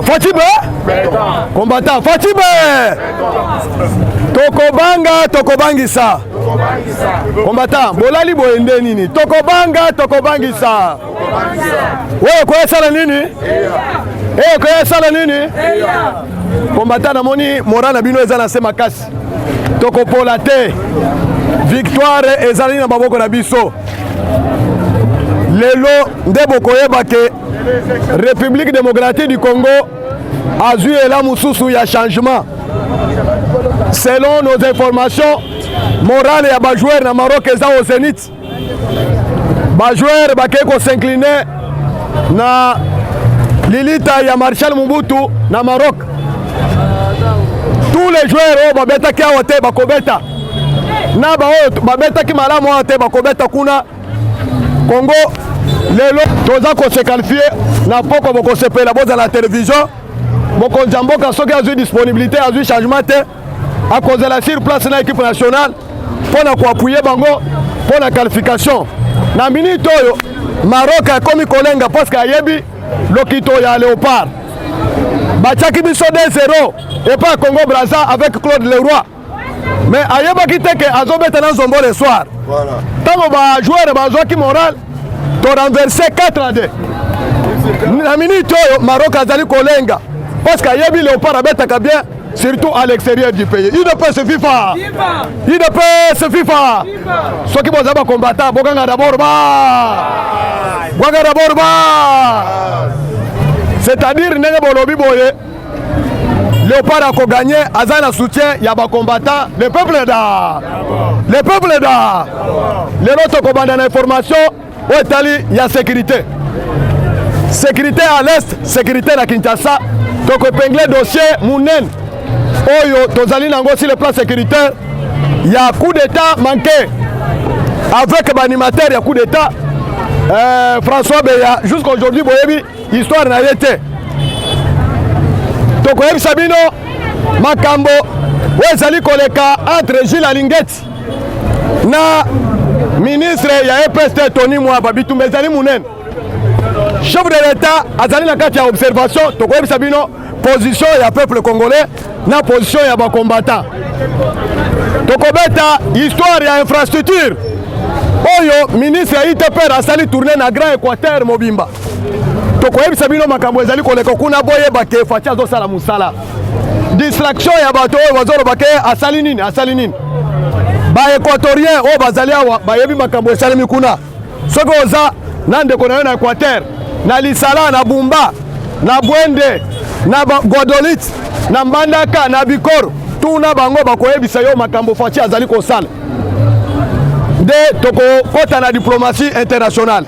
Fatime combattant Fatime tokobangisa combattant bolali boende nini tokobangisa wewe kwa sala nini kwa sala nini combattant na moni moral na bino ezana sema kasi tokopola te victoire ezali na maboko na biso lelo nde bokoyeba ke République démocratique du Congo a vu la moussousou ya changement selon nos informations morale ya bajoueur na Maroc eza au Zénith bajoueur bakei ko s'incliner na lilita ya Marshal Mobutu na Maroc. Tous les joueurs babeta ki awote bakobeta na babeta ki malamu awote bakobeta kuna Congo lelo toza ko se qualifier na poko boko se pela boza la télévision boko jamboka soki azui disponibilité azui changement te à cause de la sur place na équipe nationale pour na ko appuyer bango pour la qualification na minute oyo Maroc a komi kolenga parce que ayebi lokito ya Léopard bachaki biso 2-0 et pas Congo Brazza avec Claude Leroy mais ayeba kiteke azobeta na zombo le soir voilà tango ba joueur ba zoaki moral to renversé 4-2 na minute oyo Maroc azali kolenga parce que ayebi Léopard abetaka bien surtout à l'extérieur du pays. Il ne peut se FIFA. Il ne peut se FIFA. Ceux qui vont avoir combattre, Boganga d'abord c'est-à-dire Nene Bolobi Boye Léopard a gagné, Azana soutien, il y a des combattants, le peuple est là. Le peuple est là. Les autres combattants d'information, au Italie, il y a sécurité. Sécurité à l'est, sécurité à Kinshasa. Donc, épinglé dossier, Mounen. Oyo, Tozali Nango, sur le plan sécuritaire, il y a un coup d'état manqué. Avec l'animateur, il y a un coup d'état. François Beya, jusqu'à aujourd'hui, l'histoire n'a été. Donc, Sabino, Makambo, Wezali Koleka, entre Gilles Alingeti, na ministre, il y a EPST Tony Mouaba, Bitumbezali Mounen. Chef de l'État, Azali Nakati à observation, donc Sabino, position, il y a peuple congolais, na position, il y a des combattants. Donc, histoire, il y a infrastructure. Oyo, ministre, il te perd à sali tourner na Grand Équateur, Mobimba. Donc, Sabino Makambo, Ezali Koleka, Kuna Boye, Bake, Fatia, Zosala Moussala. Distraction, il y a bateau, Wazoro Bake, à Salinine, Ba équatorien, oh, Bazaliawa, Bayebi Makambo, Salimi Kuna. Sogoza, Nande Konayo na Équateur, na Lisala, na Bumba, na Bwende, na Guadolit, na Mbandaka, na Bikor, tout na bango bakoyebisa yo Makambo Fatia azali kosala. De toko kota na diplomatie internationale.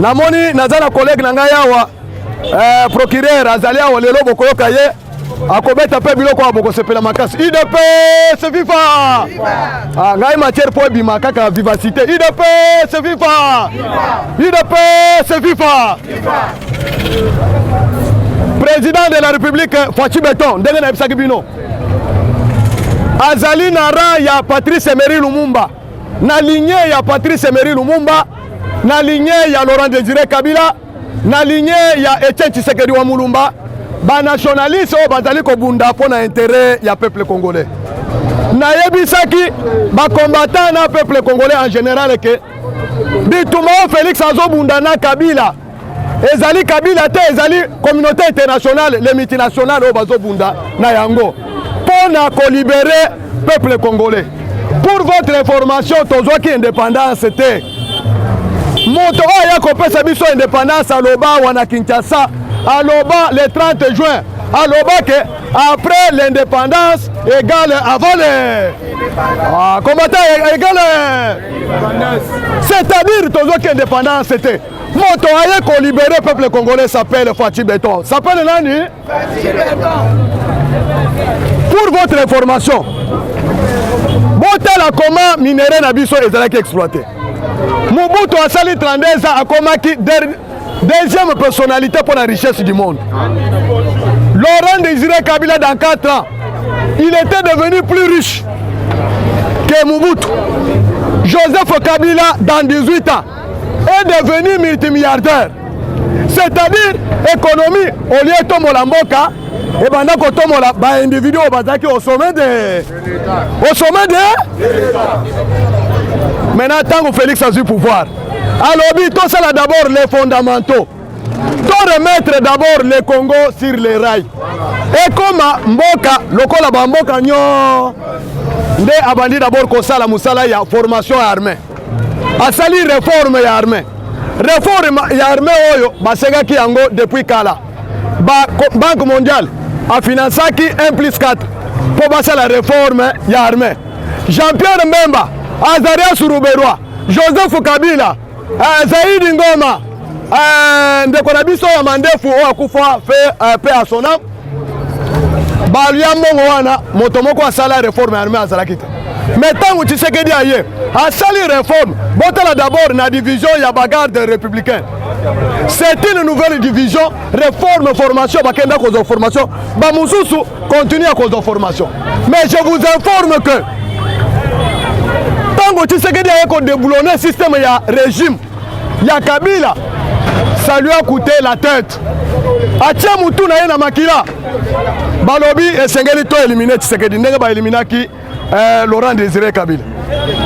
Namoni nazana collègue na ngai awa procureur azali awa lelo bokoyoka ye akobeta pe biloko aboko sepela makasi. IDPS FIFA. Ngai matière pour bima kaka vivacité. IDPS FIFA. IDPS FIFA. Président de la République Fachi Beton ndenge na bisaki bino. Azali nara ya Patrice Emery Lumumba. Na lignée ya Patrice Emery Lumumba, na lignée ya Laurent Désiré Kabila, na lignée ya Etienne Tshisekedi wa Mulumba, ba nationaliste o bazali ko bunda pona intérêt ya peuple congolais. Na yebisaki ba combattant na peuple congolais en général que bituma Félix azobunda na Kabila. Ezali Kabila te ezali communauté internationale, les multinationales o bazobunda na yango. Pona ko libérer peuple congolais. Pour votre information, tozo ki indépendance c'était. Moto aya kopesa biso indépendance à Loba wana Kinshasa, à Loba le 30 juin. À Loba que après l'indépendance égale avant le combattant égale. C'est-à-dire tozo ki indépendance c'était. Moto aya ko libérer peuple congolais s'appelle Fachi Beton. S'appelle nani? Fachi Beton. Pour votre information, Botala comment minéraux na biso ezalaki exploité. Mobutu asali 32 ans akomaki deuxième personnalité pour la richesse du monde. Laurent Désiré Kabila dans 4 ans, il était devenu plus riche que Mobutu. Joseph Kabila dans 18 ans est devenu multimilliardaire. c'est-à-dire économie au lieu de tomola mboka et banda ko tomola ba individu bazaki au sommet de maintenant tant que Félix a eu pouvoir alors tout ça là d'abord les fondamentaux to remettre d'abord le Congo sur les rails et comme mboka lokola ba mboka nyo nde abandi d'abord ko sala musala ya formation armée asali réforme ya armée réforme ya armée oyo basengaki yango depuis kala Banque mondiale a financé 1+4 pour passer la réforme ya armée Jean-Pierre Mbemba Azaria Suruberwa Joseph Kabila Zaidi Ngoma ndeko na biso ya mandefu oyo akufa fait paix à son âme balia mongo wana moto moko asala réforme armée azalaki te mais tango Tshisekedi aye asali réforme botala d'abord na division ya bagarde républicain c'est une nouvelle division réforme formation bakenda cause de formation ba mususu continue à cause de formation mais je vous informe que tango Tshisekedi aye ko déboulonner système ya régime ya Kabila ça lui a coûté la tête atia mutu na ye na makila balobi esengeli to éliminer Tshisekedi ndenge ba éliminaki Laurent Désiré Kabila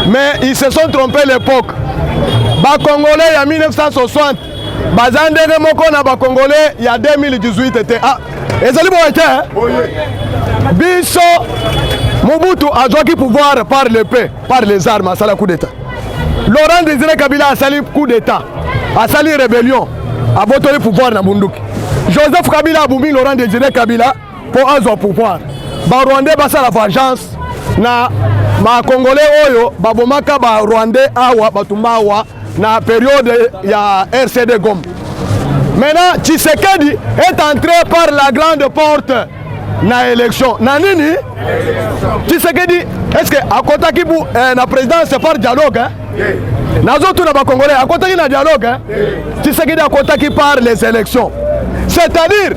mais ils se sont trompés l'époque ba congolais ya 1960 bazandenge moko na ba congolais ya 2018 était ezali bo était biso Mobutu azwaki pouvoir par l'épée par les armes asala coup d'état Laurent Désiré Kabila asali coup d'état asali rébellion abotoli pouvoir na bunduki Joseph Kabila abumi Laurent Désiré Kabila pour azwa pouvoir ba Rwandais basala vengeance na ma congolais oyo babomaka ba Rwandais awa batumba awa na période ya RCD Gom. Maintenant Tshisekedi est entré par la grande porte na élection na nini Tshisekedi est-ce que akotaki bu na présidence par dialogue nazotu na ba congolais akotaki na dialogue Tshisekedi akotaki par les élections c'est-à-dire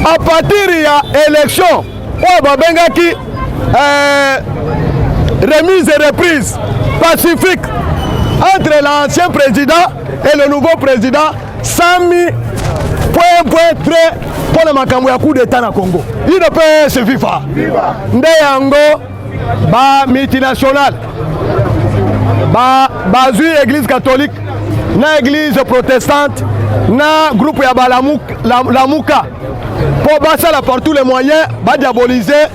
à partir ya élection oyo babengaki remise et reprise pacifique entre l'ancien président et le nouveau président sans mis point très pour le makambo ya coup d'état na Congo. Il ne peut se vivre. Nde yango ba multinational ba zui église catholique na église protestante na groupe ya Lamuka pour passer là par tous les moyens ba diaboliser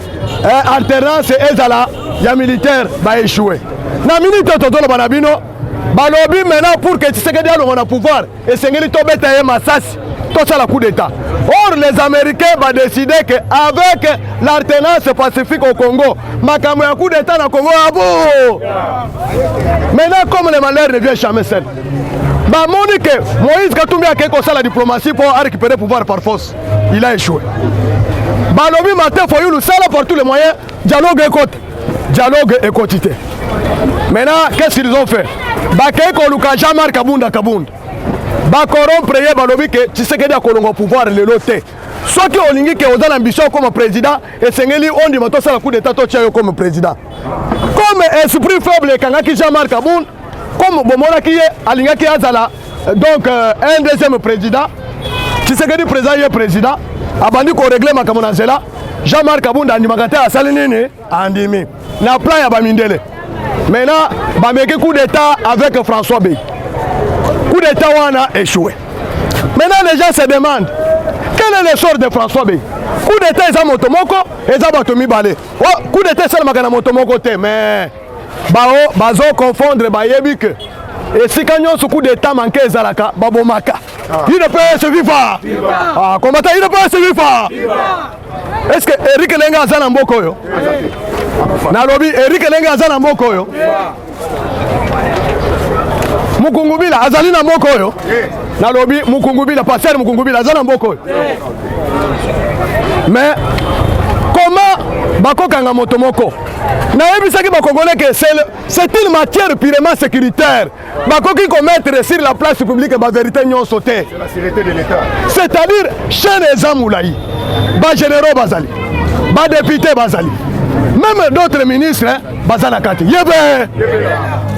alternance et ezala ya militaire ba échoué. Na minute toto na banabino balobi maintenant pour que Tshisekedi a pouvoir et sengeli to beta ye masasi tout ça la coup d'état. Or les Américains va décider que avec l'alternance pacifique au Congo, makambo ya coup d'état na Congo abo. Maintenant comme le malheur ne vient jamais seul. Ba Monique Moïse Katumbi a quelque chose la diplomatie pour récupérer le pouvoir par force. Il a échoué. Balobi matin faut you ça par tous les moyens dialogue et quotité. Maintenant qu'est-ce qu'ils ont fait? Ba keko luka Jean-Marc Kabunda. Ba corrompre ye balobi ke Tshisekedi a kolongo pouvoir le loté. Soki olingi ke oza l'ambition comme président et sengeli ondi mato sala coup d'état to tchayo comme président. Comme esprit faible kangaki Jean-Marc Kabunda comme bomona ki ye alingaki azala donc un deuxième président Tshisekedi président abandi ko régler makambo na nzela Jean-Marc Kabunda andimaka te asali nini andimi na plan ya bamindele. Maintenant bameki coup d'état avec François Bey. Coup d'état wana échoué. Maintenant les gens se demandent quel est le sort de François Bey. Coup d'état eza motomoko eza bato mibale. Oh, coup d'état c'est makana motomoko te mais bazo confondre bayebi que et si kanyon ce coup d'état manqué ezalaka babomaka. Il ne peut se vivre. Ah, combattant il ne peut se vivre. Est-ce que Eric Lenga azana mboko yo? Na lobby Eric Lenga azana mboko yo? Mukungubila azali na mboko yo? Na lobby Mukungubila passer Mukungubila azana mboko yo? Mais comment bakokanga motomoko? Na yebisaki bakongolais que c'est une matière purement sécuritaire. Bakoki commettre sur la place publique ba vérité nyon sauter. C'est la sécurité de l'État. C'est-à-dire chez les Amoulaï, ba généraux bazali, ba députés bazali. Même d'autres ministres bazala kati. Yebe.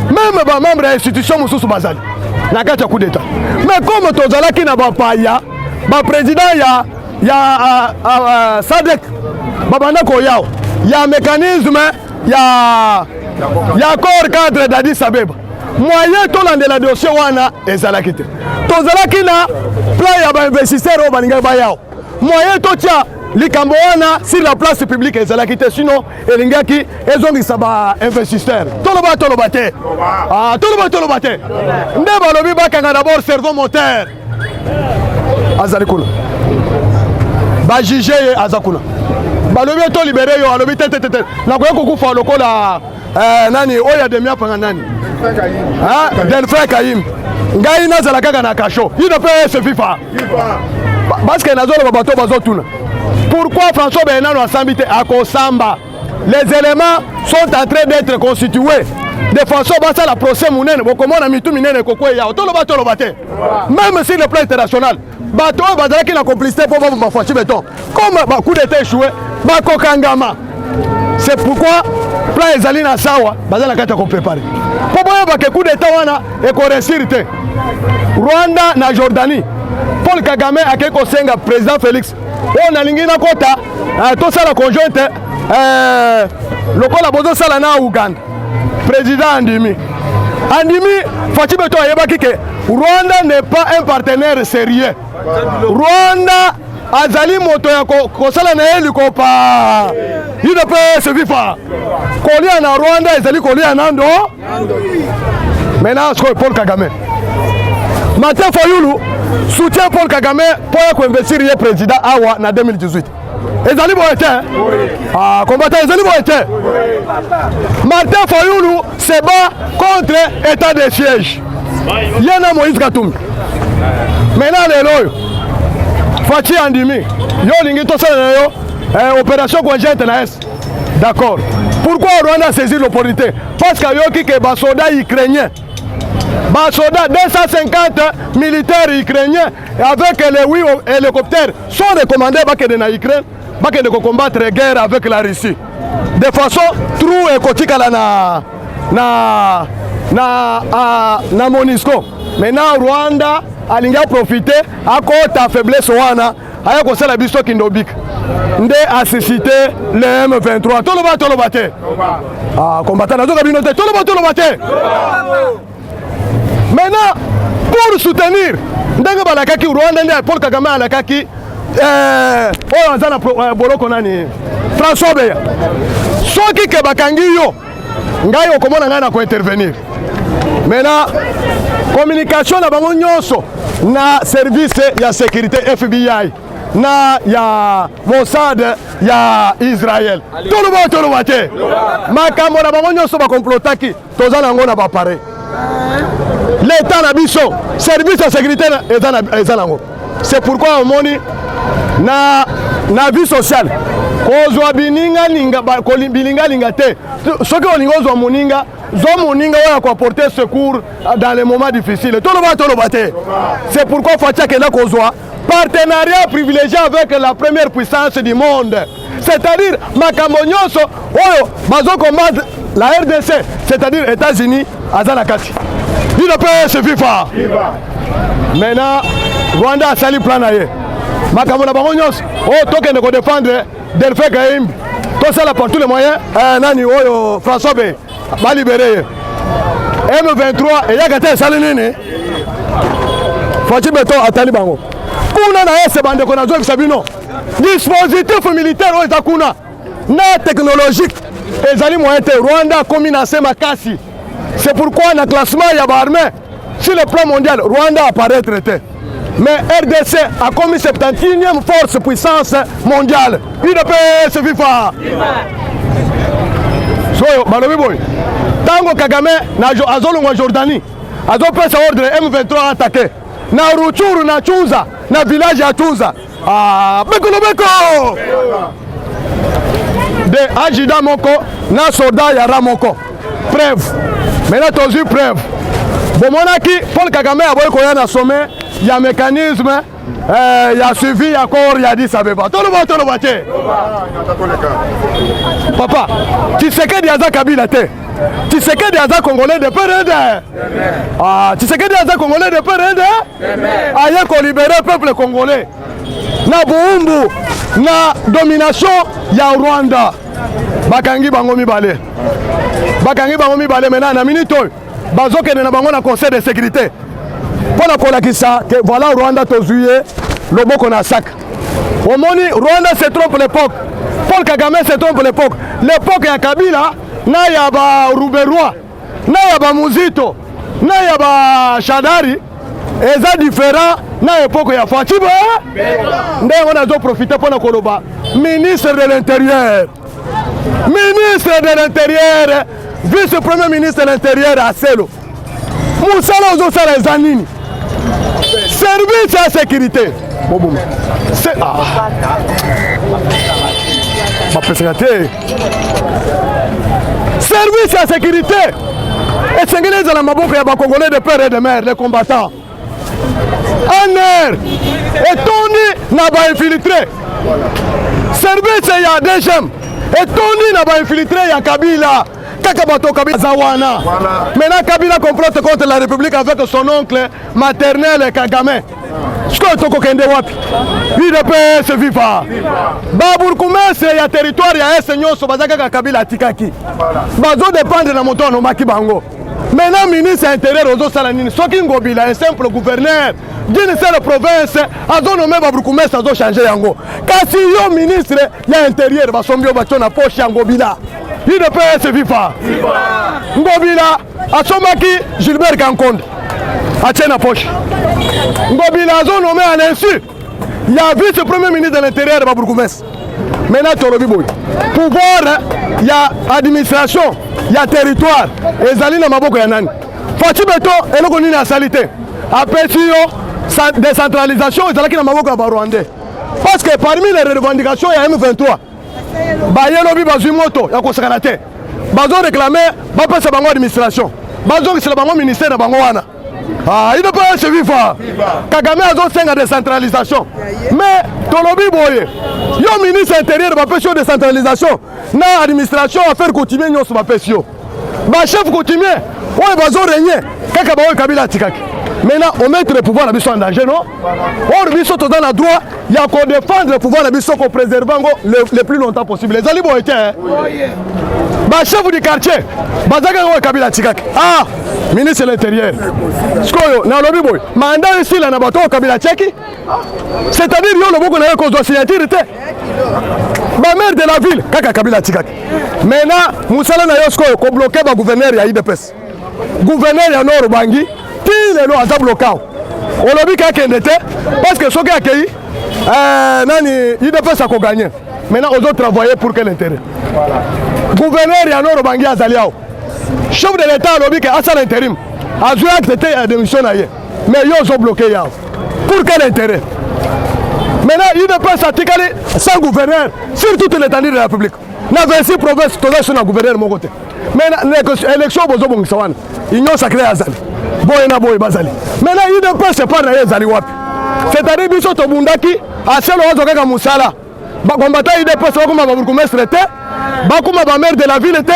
Même ba membres de l'institution mususu bazali. Na kati ya coup d'état. Mais comme tozalaki na ba paya ba président ya SADC babanda koyao ya mécanisme ya accord cadre d'Addis Abeba moyen tolandela dossier wana ezalaki te tozalaki na plan ya bainvestisseur oyo balingai bayao moyen totia likambo wana sur la place publique ezalaki te sinon elingaki ezongisa bainvestisseur toloba te toloba te nde balobi bakanga d'abord cerveau moteur azali kuna bajuge ye aza kuna balobi to libéré yo alobi te nakoya kokufa lokola nani oyo ademia panga nani Delphin Kayim ngai nazala kaka na kasho ino mpe se fifa parce que nazoloba bato bazotuna pourquoi François Benano asambi te akosamba les éléments sont en train d'être constitués de façon basala procès munene bokomona mitu minene kokwe yao toloba te même sur le plan international bato oyo bazalaki na complicité mpo baboma faci beton comme coup d'état échoué bakokangama c'est pourquoi plan ezali na sawa bazala kati ya kopréparé mpo boyebake coup d'état wana ekoresir te Rwanda na Jordanie Paul Kagame akei kosenga président Félix oyo nalingi nakota tosala conjointe lokola bozosala na Uganda président andimi faci beton ayebaki ke Rwanda n'est pas un partenaire sérieux Rwanda azali moto ya kosala na ye likopa ino mpe se fifa kolia na Rwanda ezali kolia nando maintenant sikoyo Paul Kagame Martin Fayulu soutient Paul Kagame mpo ya koinvestir ye président awa na 2018 ezali boye te combattant ezali boye te Martin Fayulu se bat contre état de siège ye na Moïse Katumbi maintenant lelo oyo faci andimi yo olingi tosala na yo opération conjointe na est d'accord pourquoi Rwanda saisir l'opportunité parce que ayoki ke basoda ukrainien basoda 250 militaires ukrainiens avec les 8 hélicoptères sont recommandés bakende na Ukraine bakende ko combattre guerre avec la Russie de façon trou ekotikala na MONUSCO maintenant Rwanda alinga profiter akota faiblesse wana aya kosala biso kindobika nde asisite le M23 toloba te combattant nazoka bino te toloba te maintenant pour soutenir ndenge balakaki Rwanda nde Paul Kagame alakaki oyo aza na boloko nani François Beya soki ke bakangi yo ngai okomona ngai na kointervenir maintenant communication na bango nyonso na service ya sécurité FBI na ya Mossad ya Israël toloba te makambo na bango nyonso bakomplotaki toza nango na bapare l'état na biso service ya sécurité eza nango c'est pourquoi omoni na vie sociale kozwa bilingalinga te soki olingi ozwa moninga zo moninga oyo koapporter secours dans les moments difficiles toloba te c'est pourquoi faci akenda kozwa partenariat privilégié avec la première puissance du monde c'est-à-dire makambo nyonso oyo bazokombattre la RDC c'est-à-dire États-Unis aza na kati ino mpe se fifa maintenant Rwanda asali plan na ye makambo na bango nyonso oyo tokende kodefendre Delphin Kayim tosala par tous les moyens nani oyo François Be balibere ye M23 eyaka te esali nini faci beton atali bango kuna na ese bandeko nazokisa bino dispositif militaire oyo eza kuna na technologique ezali moyen te Rwanda akomi na se makasi c'est pourquoi na classement ya baarmée sur le plan mondial Rwanda apparaître te mais RDC a commis 71e force puissance mondiale ino mpe se fifa soyo balobi boy tango Kagame azolongwa Jordanie azopesa ordre M23 attaqué na Ruchuru na Chunza na village ya Chunza beko de adjudant moko na soldat ya ramoko preuve maintenant tozwi preuve bomonaki Paul Kagame aboyi koya na sommet ya mécanisme ya suivi ya corps ya Addis Abeba toloba te papa Tshisekedi aza Kabila te Tshisekedi aza congolais de pérede. Ah, Tshisekedi aza congolais de pérede. Aye ko libérer peuple congolais. Na buumbu na domination ya Rwanda. Bakangi bango mibale. Bakangi bango mibale maintenant na minute oyo. Bazokende na bango na conseil de sécurité. Pour kolakisa que voilà Rwanda tozuye loboko na sac. Omoni Rwanda se trompe l'époque. Paul Kagame se trompe l'époque. L'époque ya Kabila na ya ba Ruberwa, na ya ba Muzito, na ya ba Shadari eza différent na époque ya Fatiba. Ndenge nazo profiter pour na koloba ministre de l'intérieur. Ministre de l'intérieur, vice-premier ministre de l'intérieur Aselo. Musala ozo sala ezanini. Service à sécurité. C'est service à sécurité. Et c'est que les Maboko ya Congolais de père et de mère, les combattants. En air. Et Tony n'a pas infiltré. Service ya DGM. Et Tony n'a pas infiltré ya Kabila. Kakabato Kabila Zawana. Maintenant Kabila complote contre la République avec son oncle maternel Kagame. Sko toko kende wapi? UDPS viva. Baburkumese ya territoire ya ese nyonso bazaka Kabila tikaki. Bazo dépendre na moto maki bango. Maintenant ministre intérieur ozo sala nini? Soki Ngobila un simple gouverneur d'une seule province azo nommé Baburkumese azo changer yango. Kasi yo ministre ya intérieur basombio bacho na poche ya Ngobila. UDPS viva. Ngobila asomaki Gilbert Kankonde. Atiena poche. Ngobila a nommé en insu. Il y a vice-premier ministre de l'Intérieur de Baburkumese. Maintenant, Torobi Boy. Pouvoir, il y a administration, il y a territoire. Et Zalina Maboko Yanani. Fati Beto, et le Gonini a salité. Après, décentralisation, et Zalaki Maboko Barwandais. Parce que parmi les revendications, il y a M23. Bayelobi Bazumoto, il y a Kosakanate. Bazo réclamé, Bapa Sabango administration. Bazo c'est le ministère de Bangoana. Ah, il ne peut pas se vivre. Kagame a zoné la décentralisation. Mais, Tolobi Boye, yo ministre intérieur va faire décentralisation. Na administration à faire continuer nous sur ma pression. Ba chef continuer. Ouais, bazo régner. Kaka ba Kabila tikaki. Maintenant, on met le pouvoir à biso en danger, non? Or biso to dans la droit, il y a qu'on défendre le pouvoir à biso qu'on préserve le plus longtemps possible. Les alibos étaient. Bah chef du quartier, Bazaka ou Kabila Tikak. Ah, ministre de l'Intérieur. Skoyo, na lobi boy. Mandat ici la nabato Kabila Tcheki. C'est-à-dire yo le boko na cause de signature était. Ba maire de la ville, Kaka Kabila Tikak. Maintenant, Moussala na yo skoyo ko bloquer ba gouverneur ya IDPS. Gouverneur ya Nord Bangi, ti le lo aza bloquant. On lobi ka kendete parce que soki akei nani IDPS a ko gagner. Maintenant, on doit travailler pour quel intérêt? Gouverneur Yanoro Bangi Azaliao. Chef de l'État a lobby que à l'intérim. A joué acte de démission. Mais ils ont bloqué Yao. Pour quel intérêt? Maintenant, il ne peut s'articuler sans gouverneur sur toute l'étendue de la République. Dans 26 provinces, tout ça, c'est un gouverneur de mon côté. Maintenant, l'élection, ils n'ont sacré Azali. Boyena Boy Bazali. Maintenant, il ne peut se pas Azali Wapi. C'est-à-dire que Bissot Bundaki, à celle où on a Moussala. Bakombata il dépasse bakoma Baburkumese était, bakoma ba maire de la ville était,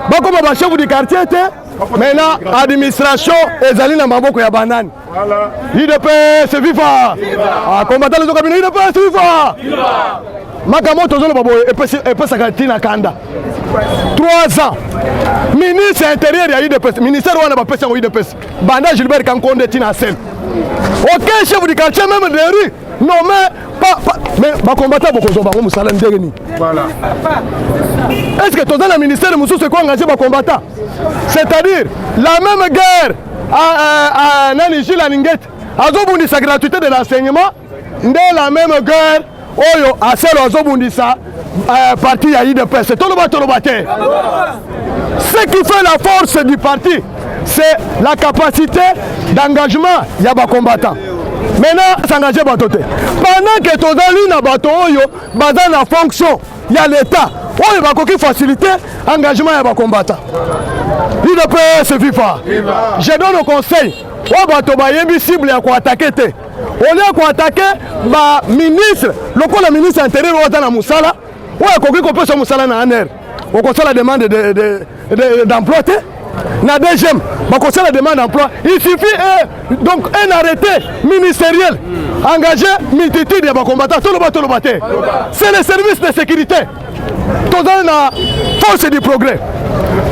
bakoma ba chef du quartier était. Maintenant administration ezali na maboko ya banani. Voilà. IDPS viva. Ah combattant les okabino IDPS viva. Viva. Makamoto zolo babo epesa katina kanda. 3 ans. Ministre intérieur ya IDPS, ministère wana ba pesa IDPS. Banda Gilbert Kankonde tina sel. Aucun chef du quartier même de rue nommé mais les combattants vont se voilà. Est-ce que tout le ministère de Moussou se engagé les combattants? C'est-à-dire la même guerre à Nani Gilles Alinguet, à Zobundisa gratuité de l'enseignement, la même guerre à celle à Zobundisa parti à IDPS. C'est tout le bâtiment. Ce qui fait la force du parti, c'est la capacité d'engagement des combattants. Maintenant, s'engager batoté. Pendant que tozali na bato oyo baza na fonction, il y a l'État. Oyo bakoki faciliter engagement ya ba combattant. IDPS viva. Je donne au conseil. O bato ba yebi cible ya ko attaquer te. Au lieu ko attaquer ba ministre, lokola ministre intérieur o na musala, o akoki ko pesa musala na aner. au conseil la demande d'emploi. La deuxième, au conseil la demande d'emploi. Il suffit donc un arrêté ministériel engagé multitude de combattants. C'est le service de sécurité. Tous la force du progrès.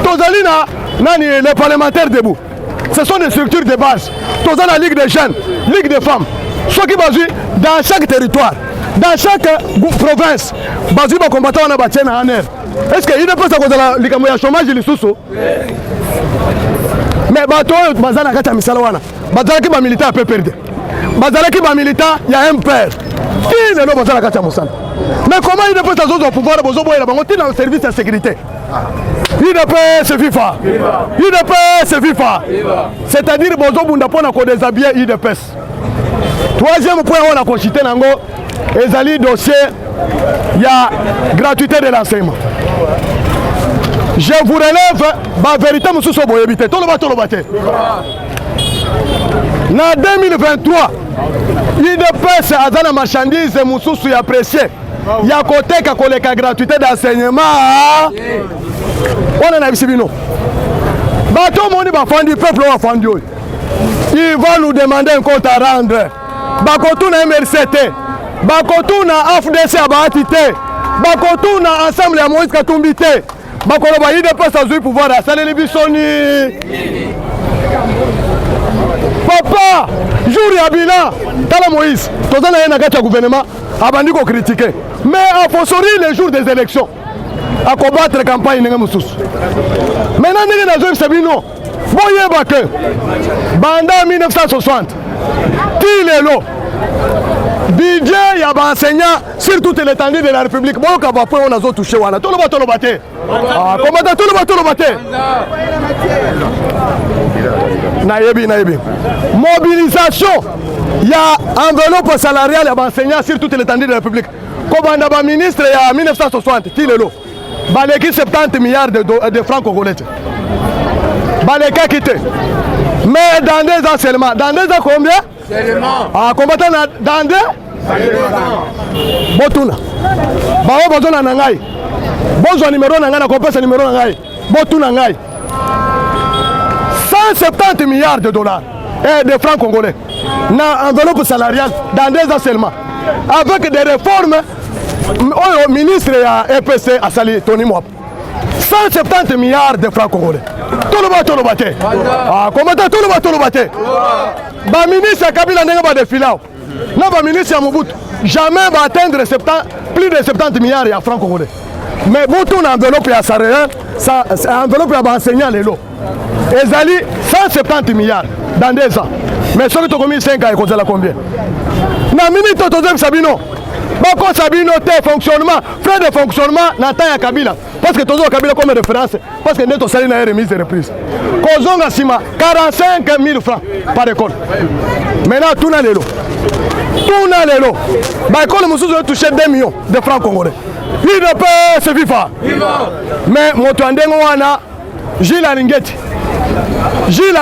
Tous les parlementaires debout. Ce sont des structures de base. Tous la Ligue des jeunes, Ligue des femmes. Ce qui basent dans chaque territoire, dans chaque province, basé sur les combattants en air. Est-ce qu'il y a pas ça que le chômage est sous? Mais bateau, bazana kata misalawana. Bazana qui va militaire peut perdre. Bazana qui va militaire, il y a un père. Qui ne le bazana kata musala. Mais comment il ne peut pas pouvoir bozo boy là, on est dans le service de sécurité. Il ne peut se FIFA. Il ne peut se FIFA. C'est-à-dire bozo bunda pona ko déshabiller IDPS. Troisième point on a consulté nango ezali dossier il y a gratuité de l'enseignement. Je vous relève la vérité monsieur Soboyebité. Tout le bâté. En 2023, IDPS a dans la marchandise mususu ya apprécié. Il y a côté qui a gratuité d'enseignement. On en a vu bino. Bateau moni ba fandi peuple va fandi. Ils vont nous demander un compte à rendre. Bakotou na MRCT. Bakotou na AFDC abatité. Bakotou na ensemble ya Moïse Katumbi te. Bakoloba IDPS azui pouvoir à saler les bisoni. Papa, jour ya bilan, tala Moïse, tozana yena gacha gouvernement, abandi ko critiquer. Mais a fortiori les jours des élections, à combattre la campagne nenga mususu. Maintenant nenga nazo sabino, boye bake. Banda 1960. Tilelo. Budget ya ba enseignant sur toute l'étendue de la République. Bon ka ba point on a zo touché wana. Tout le baté. Ah, commandant tout le baté. Naïbi. Mobilisation. Il y a enveloppe salariale à enseignants sur toute l'étendue de la République. Commandant ba ministre il y a 1960, Tilelo. Baleki 70 milliards de francs congolais. Baleki quitté. Mais dans 2 ans seulement. Dans 2 ans combien? Seulement. Ah, combattant dans 2 Botuna. Bao bozona nangai. Bozo numéro nangai na compose numéro nangai. Botuna nangai. 170 milliards de dollars et de francs congolais. Na enveloppe salariale dans 2 ans seulement. Avec des réformes au ministre et EPC à Sali Tony Mwap. 170 milliards de francs congolais. Tout le baté. Ah, comment tout le baté. Ba ministre Kabila n'est pas de filao. Non, ba ministre Mobutu jamais va atteindre plus de 70 milliards de francs congolais. Mais Mobutu na enveloppe ya salaire, ça enveloppe ya enseignant les lots. Ezali 170 milliards dans 2 ans. Mais ce que tu as commis 5 ans, il coûte combien? Na minute to Sabino. Bako Sabino te fonctionnement, frais de fonctionnement na temps ya Kabila. Parce que Tozo Kabila comme référence, parce que nous avons salé une remise de reprise. Kozonga Sima, 45 000 francs par école. Maintenant, tout n'a l'élo. Tout n'a l'élo. Bah, l'école, nous avons touché 2 millions de francs congolais. Il ne peut se vivre. Mais, mon toandengo wana, Gilles Alingeti. Gilles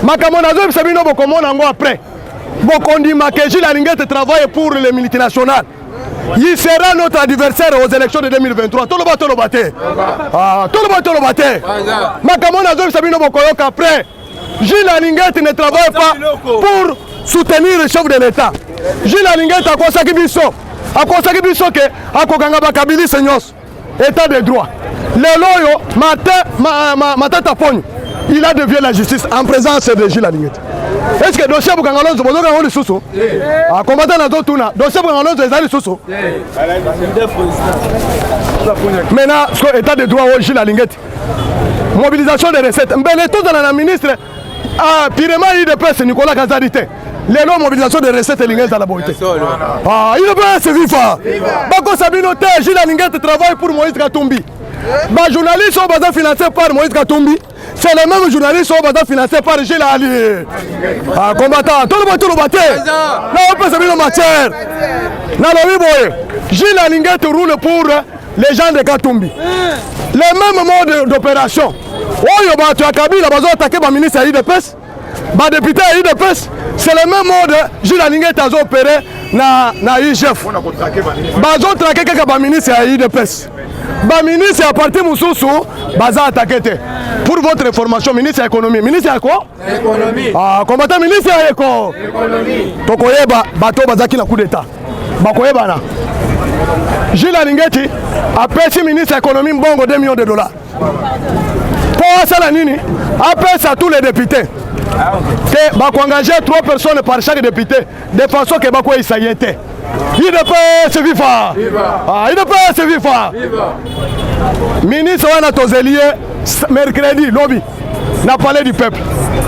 Makamonazo, Sabino Bokomona après. Bokondima que Gilles Alingeti travaille pour les multinationales. Il sera notre adversaire aux élections de 2023. Tout le baté. Ah, tout le baté. Makamona Zol Sabino Bokoyoka après. Gilles Alingeti ne travaille pas pour soutenir le chef de l'État. Gilles Alingeti a consacré Bisso que a Koganga Bakabili Seignos. État de droit. Le loyo, matin tapon. Il a dévié la justice en présence de Gilles Alingeti. Est-ce que le dossier pour Kangalonzo, vous avez le sous-sous? Ah, combattant la Dotuna, dossier pour Kangalonzo, ils ont le sous-sous. Maintenant, l'état de droit au Gilles Alingeti. Mobilisation des recettes. Mais tout dans la ministre, Pirema, il dépasse Nicolas Kazadité. Les lois mobilisation des recettes Alingeti à la beauté. Ah, il dépasse Vifa. Bako Sabino, Gilles Alingeti travaille pour Moïse Katumbi. Les journalistes sont financés par Moïse Katumbi. C'est les mêmes journalistes qui sont financés par Gilles Ali. Ah, combattant, tout le baté. Là, on peut se mettre en matière. Gilles Alingeti roule pour les gens de Katumbi. Les mêmes modes d'opération. Oh, tu as Kabila, tu as attaqué le ministre IDPS. Le député IDPS, c'est le même mode Gilles Alingeti a opéré dans l'IGF. Ils ont traqué quelques ministres IDPS. ba ministre ya parti mususu baza attaqué. Pour votre information, ministre de l'économie. Ministre de quoi? Économie. Ah, combattant ministre de l'économie. Tokoyeba, bato bazaki na coup d'état. Bakoyeba na. Gilles Alingeti a payé ministre de l'économie mbongo 2 millions de dollars. Pour ça la nini, après ça tous les députés. Que bako engager 3 personnes par chaque député de façon que bako isayete. Il ne peut se vivre. Ah, il ne peut se vivre. Ministre wana tozelier mercredi lobby na palais du peuple.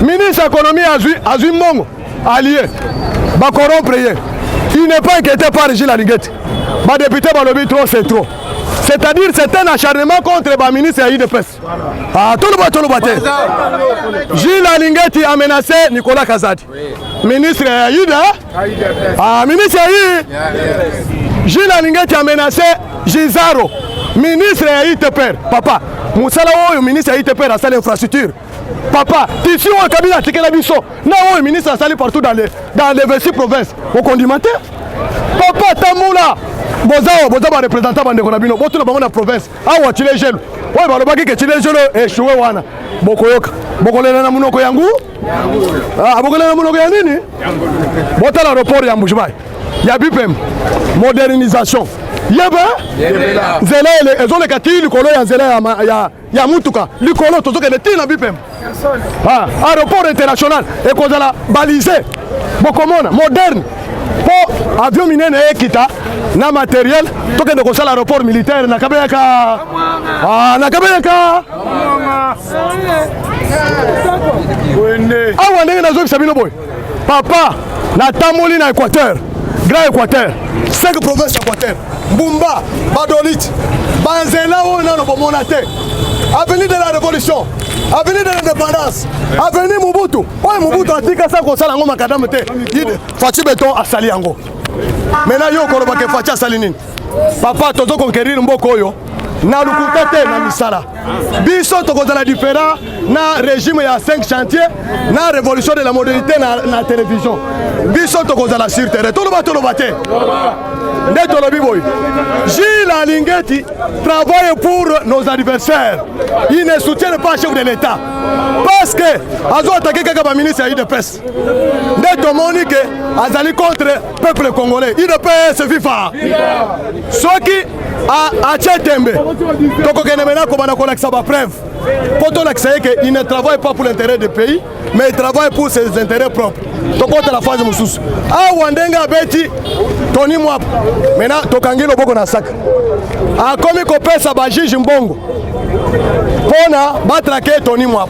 Ministre de l'économie a vu mbongo allié. Ba corrompre. Il n'est pas inquiété par Gilles Alingeti. Ba député ba lobby trop c'est trop. C'est-à-dire c'est un acharnement contre le ministre IDPS. Ah, tout le monde. Gilles Alingeti a menacé Nicolas Kazadi. Ministre IDPS. Ah, ministre IDPS. Gilles Alingeti a menacé Gizaro. Ministre IDPS. Papa, Moussala Oyo, ministre IDPS a salé l'infrastructure. Papa, ici on a cabinet à Tikela Bisso. Non, le ministre a salé partout dans les 26 provinces. Au condimentaire. Papa, Tamoula. Boza ba représentant bande konabino boto na bango na province awa chile jelo oyo balobaki ke chile jelo échoué wana bokoyoka bokolela na munoko yangu ah bokolela na munoko ya nini bota l'aéroport ya Mbujimayi ya bipem modernisation yeba zela ele ezole kati likolo ya zela ya mutuka likolo tozoke le tina bipem ah aéroport international et kozala balisé bokomona moderne pour avion minene ekita na matériel toke de kosala aéroport militaire na kabeka ah na kabeka awa ndenge nazo bisabino boy papa na tamoli na Équateur Grand Équateur 5 provinces Équateur Mbumba Badolit Banzela o na no bomonate avenue de la révolution avenue de l'indépendance avenue Mobutu oye Mobutu atika sa kosala ngo makadam te Fachi Beton asali yango maintenant yo koloba ke Fachi asali nini papa tozo conquérir mboko oyo na lukuta te na misala biso tokozala différent na régime ya 5 chantiers na révolution de la modernité na télévision biso tokozala sur terre toloba te nde tolobi boy Gilles Alingeti travaille pour nos adversaires. Il ne soutient pas le chef de l'État parce que azo attaqué kaka ba ministre ya IDPS nde tomoni ke azali contre peuple congolais. IDPS viva soki a Tchetembe toko kene mena ko bana kolakisa ba preuve poto lakisa que il ne travaille pas pour l'intérêt du pays mais il travaille pour ses intérêts propres. Toko la phase mususu a wandenga beti Tony Mwap maintenant tokangilo boko na saka a komi ko pesa ba juge mbongo pona batraquer Tony Mwap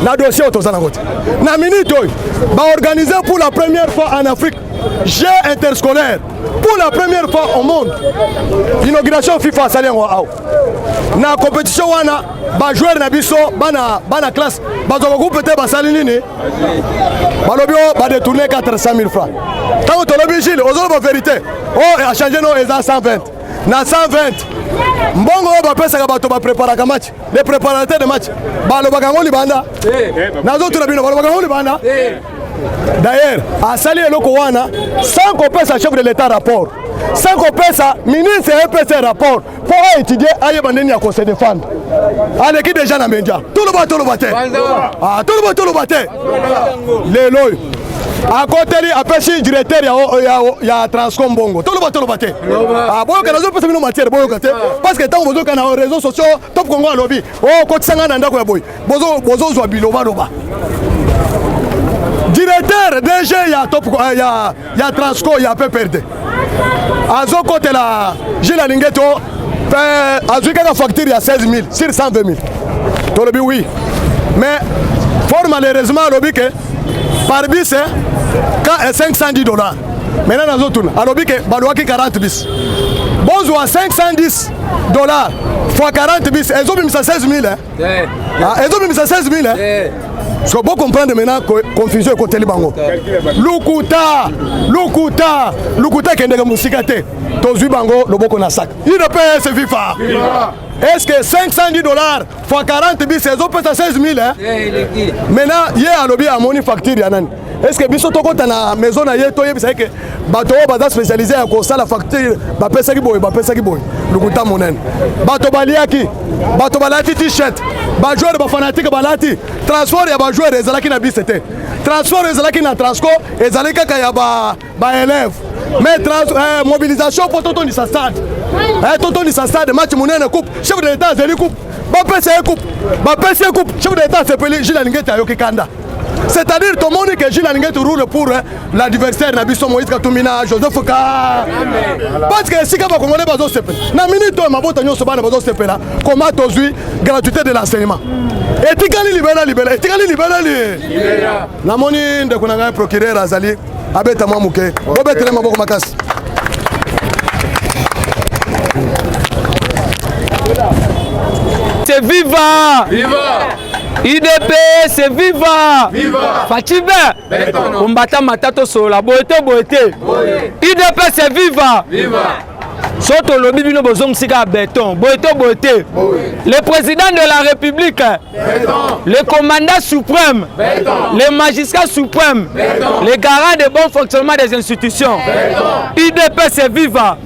na dossier otozana kote na minute oyo ba organiser pour la première fois en Afrique jeu interscolaire pour la première fois au monde inauguration FIFA saliango ao na compétition wana ba joueur na biso bana classe bazoko groupe te basali nini balobi ba détourner 400 000 francs tant que lobi Gilles ozolo ba vérité oh a changé no eza 120 na 120 mbongo ba pesa ka bato ba préparer ka match les préparateurs de match balobaka ngoli banda nazo tuna bino balobaka ngoli banda d'ailleurs a sali eloko wana sans qu'on pèse à chef de l'État rapport sans qu'on pèse à ministre et pèse rapport pour étudier aye bandeni à conseil de défendre avec qui déjà na média tout le bateau ah tout le bateau les loy à côté li apesi directeur ya Transcom Bongo tout le bateau ah boyo kana zo pesa bino matière boyo kate parce que tant bozo kana réseaux sociaux top Congo lobby oh ko tsanga na ndako ya boy bozo zo biloba loba directeur DG ya top ya Transco ya PPRD azo côté la Gilles Alingeti azo ka facture ya 16 000 sur 120 000 to lobi oui mais fort malheureusement lobi que par bis ka 510 $. Maintenant nazo tuna alobi que balwaki 40 bis bozo à 510 $ fois 40 bis ezo bimisa 16 000 hein ezo bimisa 16 000 hein ce que vous comprenez maintenant confusion côté libango lukuta kendeka musikate tozui bango loboko na sac il ne peut se vivre est-ce que 510 $ fois 40 bis ezo pesa 16 000 hein maintenant hier alobi a moni facture ya nani est-ce que biso tokota na maison na ye to yebisa ke bato baza spécialisé à ko sala facture ba pesa ki boy lukuta monene bato baliaki bato balati t-shirt ba joueur ba fanatique balati transport ya ba joueur ezalaki na bisete transport ezalaki na transco ezalaki kaka ya ba élève mais mobilisation pour tonton ni sa stade tonton ni sa stade match monene coupe chef de l'état zeli coupe ba pesa coupe chef de l'état s'appelle Gilles Alingeta yoki kanda. C'est-à-dire tout le monde que Gilles Alingeta roule pour l'adversaire Nabiso Moïse Katumina Joseph Ka. Parce que si kaba congolais bazo sepe na minute mabota nyoso bana bazo sepe là comment tozui gratuité de l'enseignement etikali libéral na moni de kunanga procureur azali abeta mamuke obetere maboko makasi. C'est viva! IDP, c'est viva! Fatibe! Umbata matato sola, boete. IDP, c'est viva! Soto lobi bino bozong sika béton, boete. Le président de la République, le commandant suprême, les magistrats suprêmes, les garants de bon fonctionnement des institutions. IDP, c'est viva!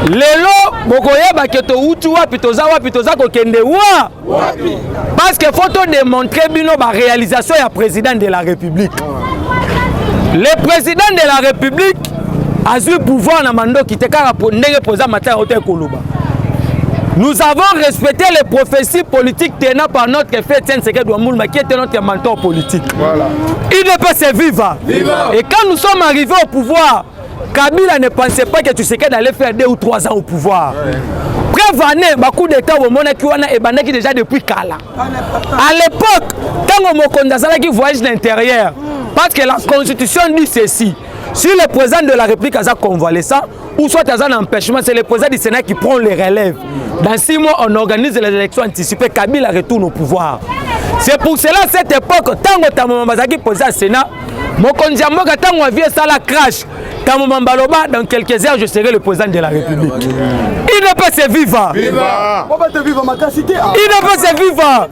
Lelo bokoyeba ke to utu wapi toza kokende wa parce que faut démontrer bino ba réalisation ya président de la République. Le président de la République a eu pouvoir na mando ki te kaka ndenge poza mataya hotel Koluba. Nous avons respecté les prophéties politiques tenues par notre fait Etienne Tshisekedi Tshilombo qui était notre mentor politique. Voilà. Il ne peut se vivre. Et quand nous sommes arrivés au pouvoir, Kabila ne pensait pas que Tshisekedi allait faire 2 ou 3 ans au pouvoir. Prévané, beaucoup d'États au monde qui déjà depuis Kala. À l'époque, quand on qui voyage l'intérieur, parce que la Constitution dit ceci, si le président de la République a convalescent, ou soit un empêchement, c'est le président du Sénat qui prend les relèves. Dans 6 mois, on organise les élections anticipées, Kabila retourne au pouvoir. C'est pour cela, à cette époque, tant que Tamamazaki posait au Sénat, Mokonzi Mboka tango avie ça la crash. Quand Mambaloba dans quelques heures je serai le président de la République. Il ne peut se vivre. Viva. Il ne peut se vivre.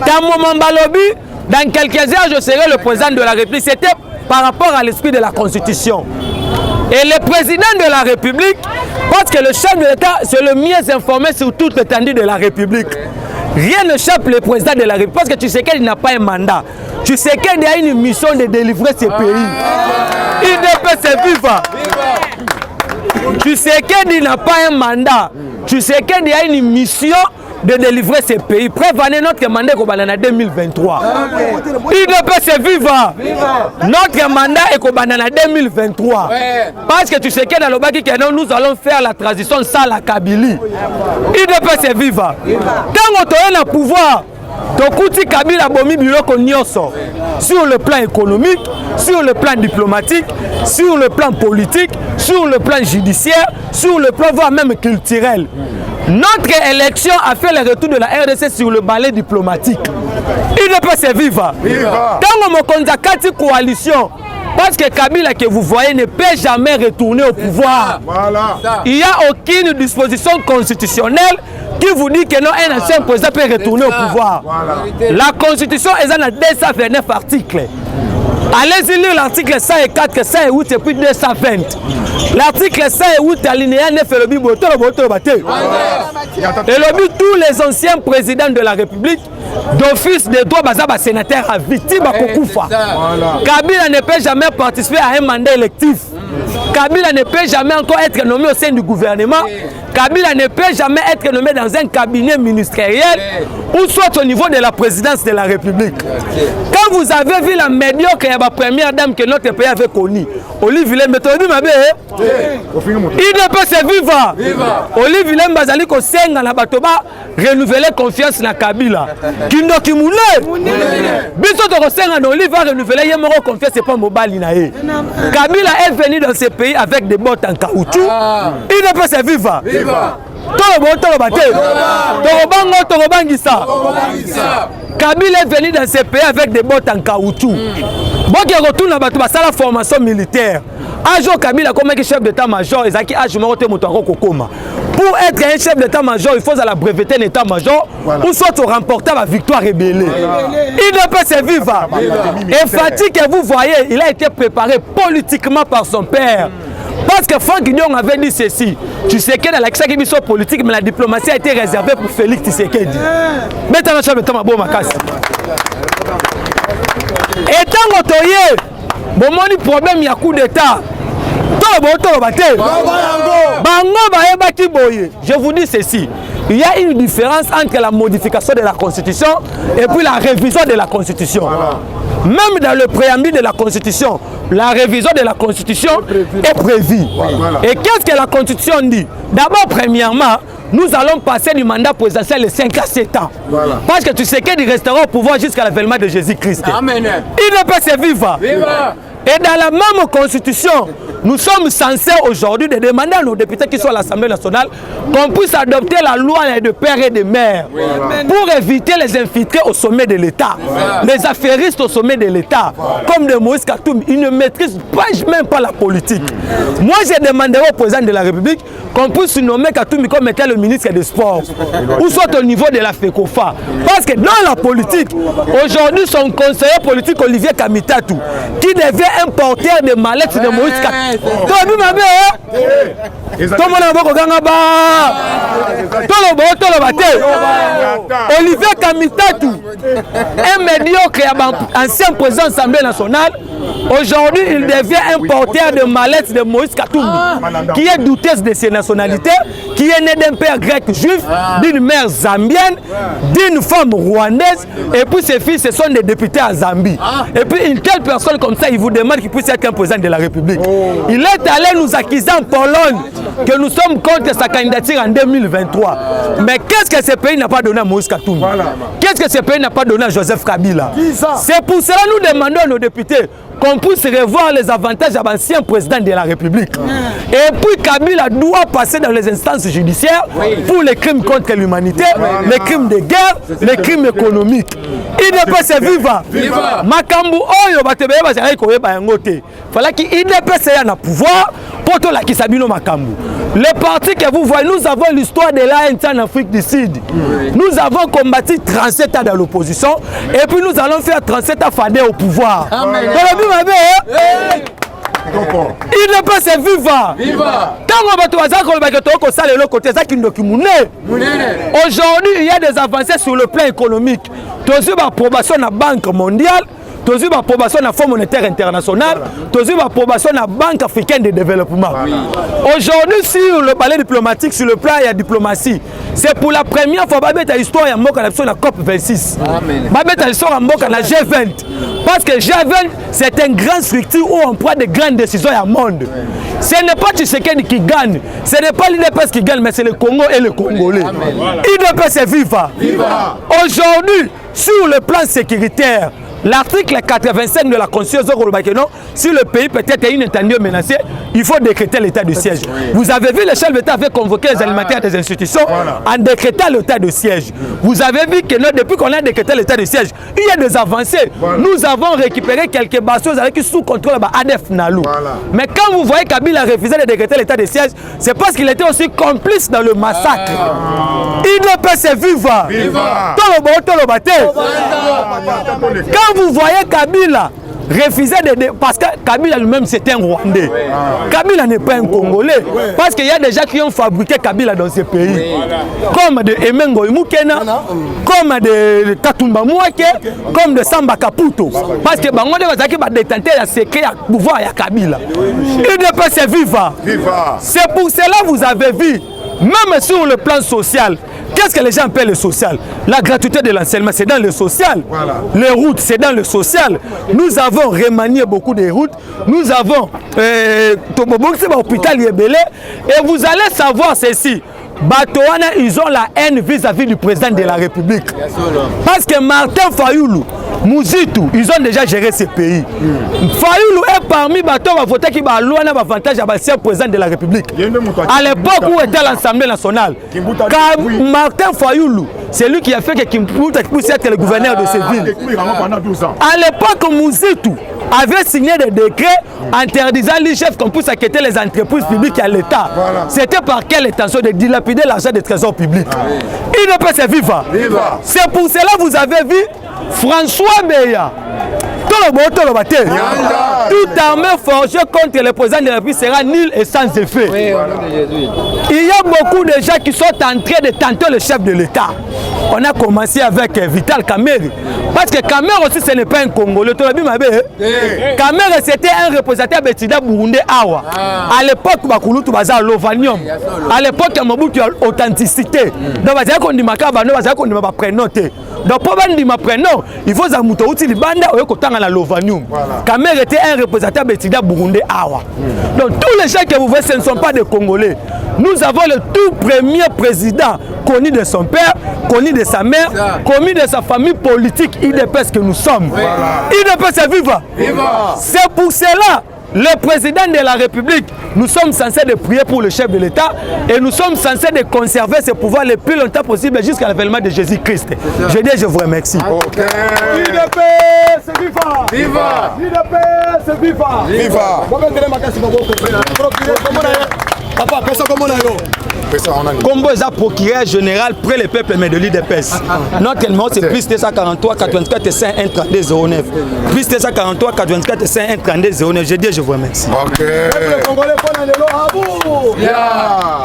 Quand Mambalobi dans quelques heures je serai le président de la République. C'était par rapport à l'esprit de la Constitution. Et le président de la République, parce que le chef de l'État c'est le mieux informé sur toute l'étendue de la République. Rien ne chape le président de la République parce que tu sais qu'il n'a pas un mandat. Tu sais qu'il y a une mission de délivrer ce pays. Il ne peut se vivre. Tu sais qu'il n'a pas un mandat. Tu sais qu'il y a une mission de délivrer ce pays. Prévenez notre mandat en 2023. Il ne peut se vivre. Notre mandat est en 2023. Parce que tu sais que dans le Baki, nous allons faire la transition sans la Kabylie. Il ne peut se vivre. Quand on est au pouvoir, Tokuti Kabila bomi biloko nyonso sur le plan économique, sur le plan diplomatique, sur le plan politique, sur le plan judiciaire, sur le plan voire même culturel. Notre élection a fait le retour de la RDC sur le balai diplomatique. Il ne peut se vivre. Tant que Mokonzi coalition, parce que Kabila que vous voyez ne peut jamais retourner au pouvoir. Voilà. Il n'y a aucune disposition constitutionnelle qui vous dit que non, un ancien président peut retourner au pouvoir. Voilà. La Constitution est dans 229 articles. Allez-y lire l'article 104, 108 et puis 220. L'article 108 alinéa 9 et le but et le but tous les anciens présidents de la République d'office de droit bazaba sénateur à victime à Kokufa. Kabila ne peut jamais participer à un mandat électif. Kabila ne peut jamais encore être nommé au sein du gouvernement. Kabila ne peut jamais être nommé dans un cabinet ministériel ou soit au niveau de la présidence de la République. Quand vous avez vu la médiocre première dame que notre pays avait connue, Olive Willem, il ne peut se vivre. Olive Willem Bazali ko senga na batoba renouveler confiance na Kabila. Kindo Kimule. Biso to ko senga na Olive va renouveler yemoro confiance c'est pas mobile na ye. Kabila est venu dans ce pays avec des bottes en caoutchouc. Il ne peut se vivre. Kabila est venu dans ce pays avec des bottes en caoutchouc. Bon, qui retourne à la formation militaire. Ajo Kabila comme chef d'état-major, Ezaki Ajo Morote Moutaro Kokoma. Pour être un chef d'état-major, il faut la breveter l'état-major ou soit remporter la victoire rébellée. Il ne peut se vivre. Et Fati, que vous voyez, il a été préparé politiquement par son père. Parce que Franck Nyong avait dit ceci. Tu sais que dans l'action politique, mais la diplomatie a été réservée pour Félix Tshisekedi. Maintenant, je vais mettre ma bonne macasse. Et tant que tu es, bon, mon problème, il y a coup d'état. Je vous dis ceci. Il y a une différence entre la modification de la Constitution et puis la révision de la Constitution. Même dans le préambule de la Constitution, la révision de la Constitution est prévue. Et qu'est-ce que la Constitution dit? D'abord, premièrement, nous allons passer du mandat présidentiel de 5 à 7 ans. Parce que tu sais qu'il restera au pouvoir jusqu'à l'avènement de Jésus-Christ. Il ne peut se vivre. Et dans la même constitution, nous sommes censés aujourd'hui de demander à nos députés qui sont à l'Assemblée nationale qu'on puisse adopter la loi de père et de mère pour éviter les infiltrés au sommet de l'État, les affairistes au sommet de l'État, comme de Moïse Katoum. Ils ne maîtrisent même pas la politique. Moi, j'ai demandé au président de la République qu'on puisse nommer Katoum comme étant le ministre des Sports ou soit au niveau de la FECOFA. Parce que dans la politique, aujourd'hui, son conseiller politique Olivier Kamitatou, qui devient un porteur de mallettes de Moïse Katoum. Olivier Kamitatou, un médiocre ancien président de l'Assemblée nationale, aujourd'hui il devient un porteur de mallettes de Moïse Katoum, qui est douteuse de ses nationalités, qui est né d'un père grec juif, d'une mère zambienne, d'une femme rwandaise, et puis ses fils ce sont des députés à Zambie. Et puis une telle personne comme ça, il vous demande qu'il puisse être un président de la République. Il est allé nous accuser en Pologne que nous sommes contre sa candidature en 2023. Mais qu'est-ce que ce pays n'a pas donné à Moïse Katoum? Qu'est-ce que ce pays n'a pas donné à Joseph Kabila? C'est pour cela que nous demandons à nos députés qu'on puisse revoir les avantages de l'ancien président de la République. Et puis Kabila doit passer dans les instances judiciaires pour les crimes contre l'humanité, les crimes de guerre, les crimes économiques. Il ne peut se vivre. Makambu oyo batebeye bazali koyeba yango te. Fallait qu'il ne peut se y pouvoir pour tout la Kisabino Makambu. Le parti que vous voyez, nous avons l'histoire de l'ANC en Afrique du Sud. Nous avons combattu 37 ans dans l'opposition et puis nous allons faire 37 ans fadé au pouvoir. Il ne peut se vivre. Aujourd'hui, il y a des avancées sur le plan économique. Toujours l'approbation de la Banque mondiale, toujours l'approbation de la Fonds monétaire international, toujours l'approbation de la Banque africaine de développement. Aujourd'hui, sur le palais diplomatique, sur le plan de la diplomatie, c'est pour la première fois que l'histoire de la COP 26. L'histoire de la G20. Parce que G20, c'est une grande structure où on prend de grandes décisions au monde. Ce n'est pas Tshisekedi qui gagne, ce n'est pas l'UDPS qui gagne, mais c'est le Congo et le Congolais. Il ne peut se vivre. Aujourd'hui, sur le plan sécuritaire, l'article 85 de la Constitution, si le pays peut-être inattendu menacé, il faut décréter l'état de siège. Vous avez vu, le chef d'État avait convoqué les alimentaires des institutions en décrétant l'état de siège. Vous avez vu que depuis qu'on a décrété l'état de siège, il y a des avancées. Nous avons récupéré quelques bastions avec sous contrôle ADF Nalou. Mais quand vous voyez Kabila a refusé de décréter l'état de siège, c'est parce qu'il était aussi complice dans le massacre. Il ne peut se vivre. Quand vous voyez Kabila refuser parce que Kabila lui-même c'est un Rwandais. Kabila n'est pas un Congolais. Parce qu'il y a des gens qui ont fabriqué Kabila dans ce pays. Comme de Emengo Imukena, comme de Katumba Mouake, comme de Samba Kaputo. Parce que Bango va détenter la secret à pouvoir à Kabila. Il ne peut se vivre. C'est pour cela que vous avez vu, même sur le plan social, qu'est-ce que les gens appellent le social? La gratuité de l'enseignement, c'est dans le social. Les routes, c'est dans le social. Nous avons remanié beaucoup de routes. Nous avons l'hôpital Yébélé. Et vous allez savoir ceci. Batouana, ils ont la haine vis-à-vis du président de la République. Parce que Martin Fayoulou, Mouzitou, ils ont déjà géré ce pays. Fayoulou est parmi Bato va voter qui va louer un avantage à l'ancien président de la République. À l'époque où était l'Assemblée nationale, Martin Fayoulou, c'est lui qui a fait que Kimbuta puisse être le gouverneur de cette ville. À l'époque, Mouzitou, avait signé des décrets interdisant l'IGF qu'on puisse acquitter les entreprises publiques à l'État. Voilà. C'était par quelle intention de dilapider l'argent des trésors publics? Il ne peut se vivre. C'est pour cela que vous avez vu François Meya. Toute armée forgée contre le président de la République sera nulle et sans effet. Oui, il y a beaucoup de gens qui sont en train de tenter le chef de l'État. On a commencé avec Vital Kamerhe. Parce que Kamerhe aussi, ce n'est pas un Congolais. Kamerhe, c'était un représentant de Tida Burundais Awa. À l'époque, Bakulutu Baza Lovanium. À l'époque, il y a Mobutu authenticité. Donc, on dit ma prénom. Donc, pour ma prénom, il faut que banda la Lovanium. Kamerhe était un représentant de Tida Burundais Awa. Donc, tous les gens que vous voyez, ce ne sont pas des Congolais. Nous avons le tout premier président connu de son père, connu de sa mère, connu de sa famille politique, IDPS que nous sommes. IDPS est vivant. C'est pour cela, le président de la République, nous sommes censés de prier pour le chef de l'État et nous sommes censés de conserver ce pouvoir le plus longtemps possible jusqu'à l'avènement de Jésus-Christ. Je dis, je vous remercie. IDPS, viva! Viva! IDPS, viva! Viva! Papa, comment Combo est procureur général près le peuple, mais de l'IDPS. Notre numéro c'est plus 243 84 51 32 09. Plus 243 84 51 32 09. Je dis, je vous remercie. Ok. Yeah.